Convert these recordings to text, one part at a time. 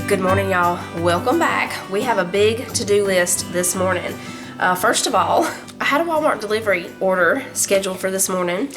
Good morning, y'all. Welcome back. We have a big to-do list this morning. First of all, I had a Walmart delivery order scheduled for this morning,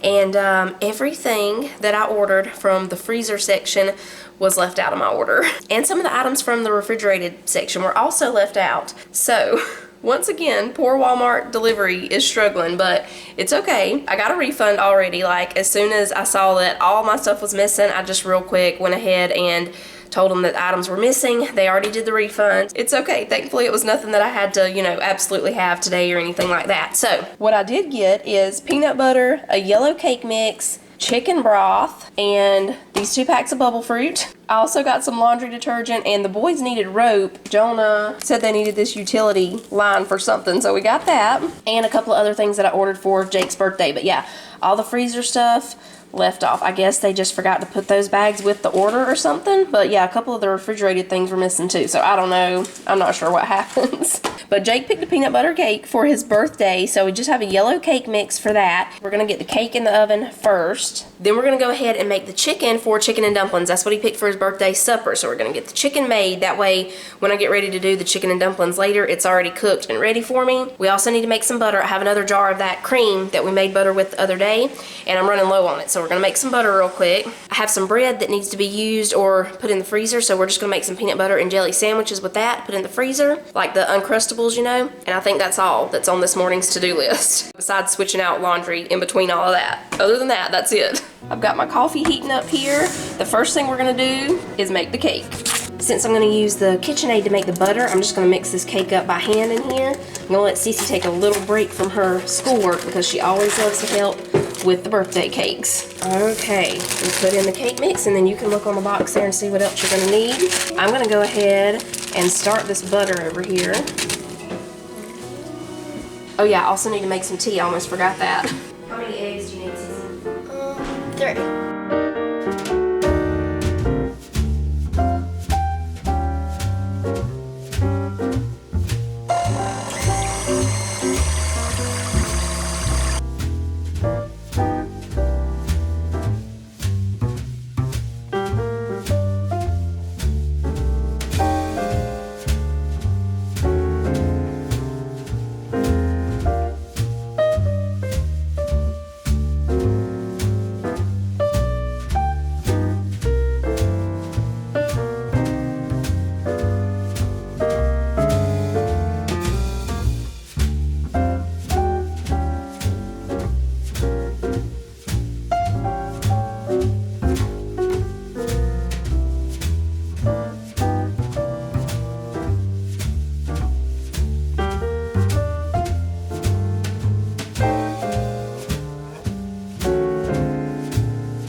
and everything that I ordered from the freezer section was left out of my order. And some of the items from the refrigerated section were also left out. So, once again, poor Walmart delivery is struggling, but it's okay. I got a refund already. Like, as soon as I saw that all my stuff was missing, I just real quick went ahead and told them that the items were missing. They already did the refund. It's okay. Thankfully, it was nothing that I had to, absolutely have today or anything like that. So, what I did get is peanut butter, a yellow cake mix, chicken broth, and these 2 packs of bubble fruit. I also got some laundry detergent, and the boys needed rope. Jonah said they needed this utility line for something, so we got that. And a couple of other things that I ordered for Jake's birthday. But yeah, all the freezer stuff left off. I guess they just forgot to put those bags with the order or something. But yeah, a couple of the refrigerated things were missing too. So I don't know. I'm not sure what happens. But Jake picked a peanut butter cake for his birthday. So we just have a yellow cake mix for that. We're going to get the cake in the oven first. Then we're going to go ahead and make the chicken for chicken and dumplings. That's what he picked for his birthday supper. So we're going to get the chicken made. That way, when I get ready to do the chicken and dumplings later, it's already cooked and ready for me. We also need to make some butter. I have another jar of that cream that we made butter with the other day, and I'm running low on it. So we're going to make some butter real quick. I have some bread that needs to be used or put in the freezer, so we're just going to make some peanut butter and jelly sandwiches with that, put in the freezer, like the Uncrustables, And I think that's all that's on this morning's to-do list, besides switching out laundry in between all of that. Other than that, that's it. I've got my coffee heating up here. The first thing we're going to do is make the cake. Since I'm going to use the KitchenAid to make the butter, I'm just going to mix this cake up by hand in here. I'm going to let Cece take a little break from her schoolwork because she always loves to help with the birthday cakes. Okay, we put in the cake mix, and then you can look on the box there and see what else you're going to need. I'm going to go ahead and start this butter over here. Oh yeah, I also need to make some tea. I almost forgot that. How many eggs do you need, Cece? 3.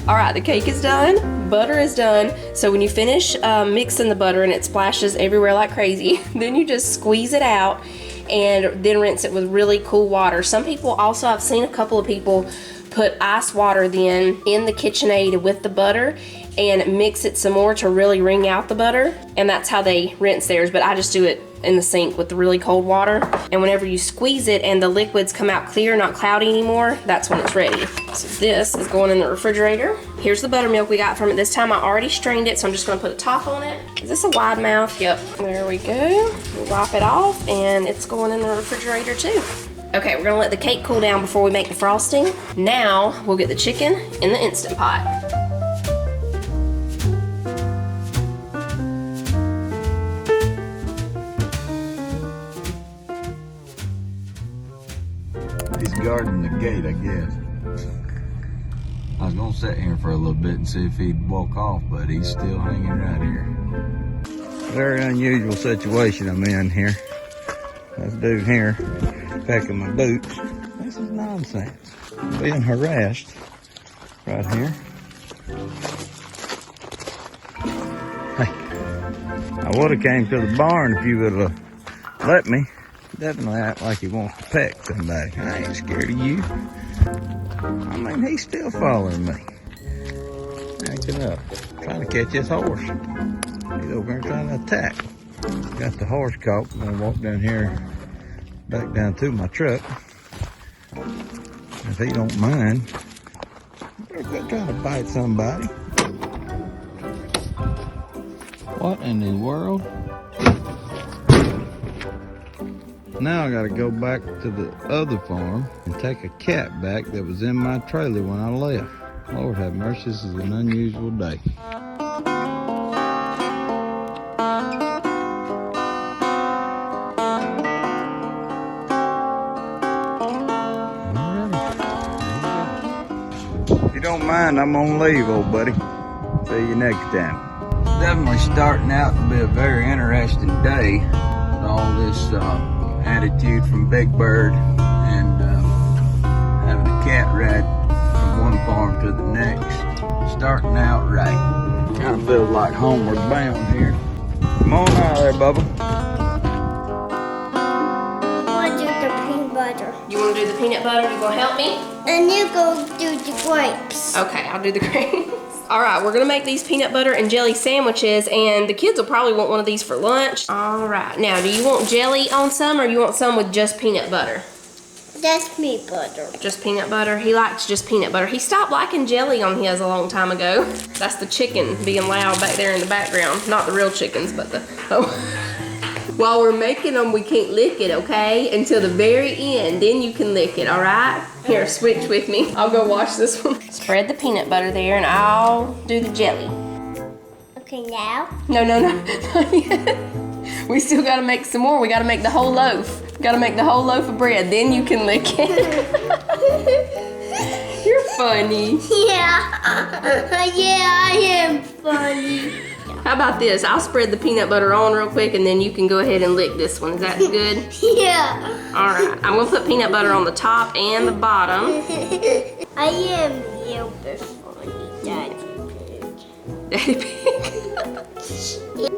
Alright, the cake is done, butter is done, so when you finish mixing the butter and it splashes everywhere like crazy, then you just squeeze it out and then rinse it with really cool water. Some people also, I've seen a couple of people put ice water then in the KitchenAid with the butter and mix it some more to really wring out the butter, and that's how they rinse theirs, but I just do it in the sink with the really cold water. And whenever you squeeze it and the liquids come out clear, not cloudy anymore, that's when it's ready. So this is going in the refrigerator. Here's the buttermilk we got from it. This time I already strained it, so I'm just gonna put a top on it. Is this a wide mouth? Yep, there we go. We'll wipe it off, and it's going in the refrigerator too. Okay, we're gonna let the cake cool down before we make the frosting. Now, we'll get the chicken in the Instant Pot. He's guarding the gate, I guess. I was gonna sit here for a little bit and see if he'd walk off, but he's still hanging right here. Very unusual situation I'm in here. This dude here packing my boots. This is nonsense. I'm being harassed right here. Hey, I would have came to the barn if you would have let me. Definitely act like he wants to peck somebody. I ain't scared of you. I mean, he's still following me. Acting up. Trying to catch his horse. He's over there trying to attack. Got the horse caught. I'm gonna walk down here, back down to my truck. If he don't mind. They're trying to bite somebody. What in the world? Now I gotta go back to the other farm and take a cat back that was in my trailer when I left. Lord have mercy, this is an unusual day. If you don't mind, I'm gonna leave, old buddy. See you next time. Definitely starting out to be a very interesting day with all this attitude from Big Bird and having a cat ride from one farm to the next. Starting out right. Kind of feels like homeward bound here. Come on out there, Bubba. I want to do the peanut butter. You want to do the peanut butter? You gonna help me? And you go do the grapes. Okay, I'll do the grapes. All right, we're gonna make these peanut butter and jelly sandwiches, and the kids will probably want one of these for lunch. All right, now do you want jelly on some, or you want some with just peanut butter? That's peanut butter. Just peanut butter? He likes just peanut butter. He stopped liking jelly on his a long time ago. That's the chicken being loud back there in the background. Not the real chickens, but the, oh. While we're making them, we can't lick it, okay? Until the very end, then you can lick it, all right? Here, switch with me. I'll go wash this one. Spread the peanut butter there, and I'll do the jelly. Okay, now? No, not yet. We still gotta make some more. We gotta make the whole loaf. We gotta make the whole loaf of bread, then you can lick it. You're funny. Yeah. Yeah, I am funny. How about this? I'll spread the peanut butter on real quick, and then you can go ahead and lick this one. Is that good? Yeah. All right. I'm gonna put peanut butter on the top and the bottom. I am a little bit funny, Daddy Pig. Daddy Pig.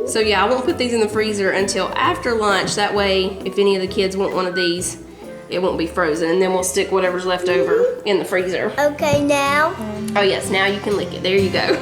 So yeah, I won't put these in the freezer until after lunch. That way, if any of the kids want one of these, it won't be frozen, and then we'll stick whatever's left over in the freezer. Okay, now? Oh yes, now you can lick it. There you go.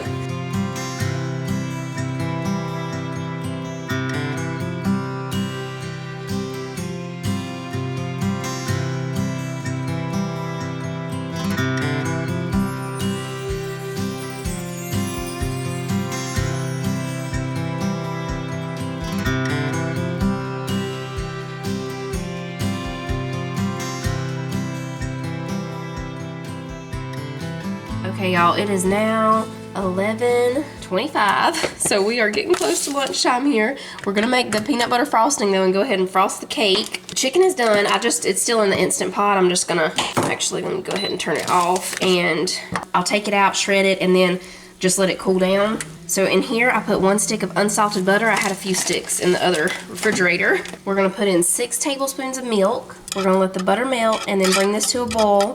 Okay, y'all, it is now 11:25, so we are getting close to lunchtime here. We're gonna make the peanut butter frosting though and go ahead and frost the cake. The chicken is done. It's still in the Instant Pot. I'm just gonna, actually, let me go ahead and turn it off, and I'll take it out, shred it, and then just let it cool down. So in here, I put 1 stick of unsalted butter. I had a few sticks in the other refrigerator. We're gonna put in 6 tablespoons of milk. We're gonna let the butter melt and then bring this to a boil,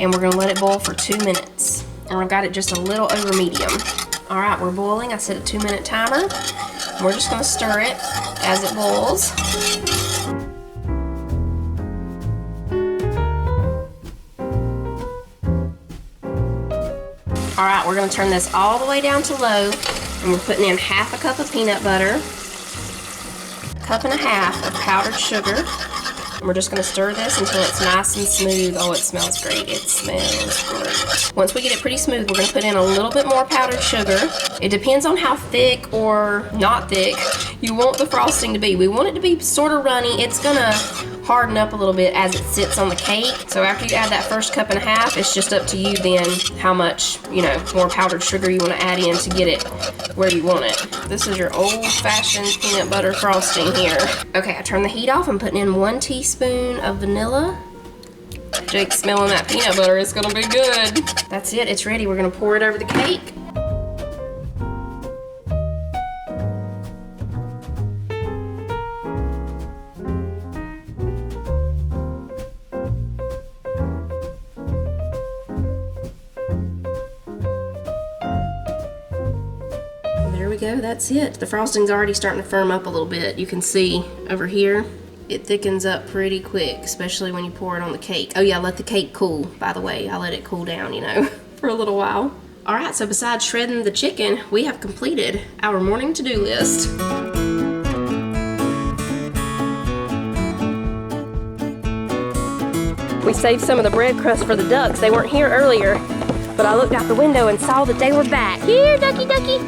and we're gonna let it boil for 2 minutes. And I've got it just a little over medium. All right, we're boiling. I set a 2-minute timer. We're just gonna stir it as it boils. All right, we're gonna turn this all the way down to low, and we're putting in 1/2 cup of peanut butter, 1.5 cups of powdered sugar. And we're just gonna stir this until it's nice and smooth. Oh, it smells great. It smells great. Once we get it pretty smooth, we're gonna put in a little bit more powdered sugar. It depends on how thick or not thick you want the frosting to be. We want it to be sort of runny. It's gonna harden up a little bit as it sits on the cake. So after you add that 1.5 cups, it's just up to you then how much, more powdered sugar you want to add in to get it where you want it. This is your old-fashioned peanut butter frosting here. Okay, I turned the heat off. I'm putting in 1 teaspoon of vanilla. Jake's smelling that peanut butter. It's gonna be good. That's it. It's ready. We're gonna pour it over the cake. There we go, that's it. The frosting's already starting to firm up a little bit. You can see over here, it thickens up pretty quick, especially when you pour it on the cake. Oh yeah, let the cake cool, by the way. I let it cool down, for a little while. All right, so besides shredding the chicken, we have completed our morning to-do list. We saved some of the bread crust for the ducks. They weren't here earlier, but I looked out the window and saw that they were back. Here, ducky, ducky.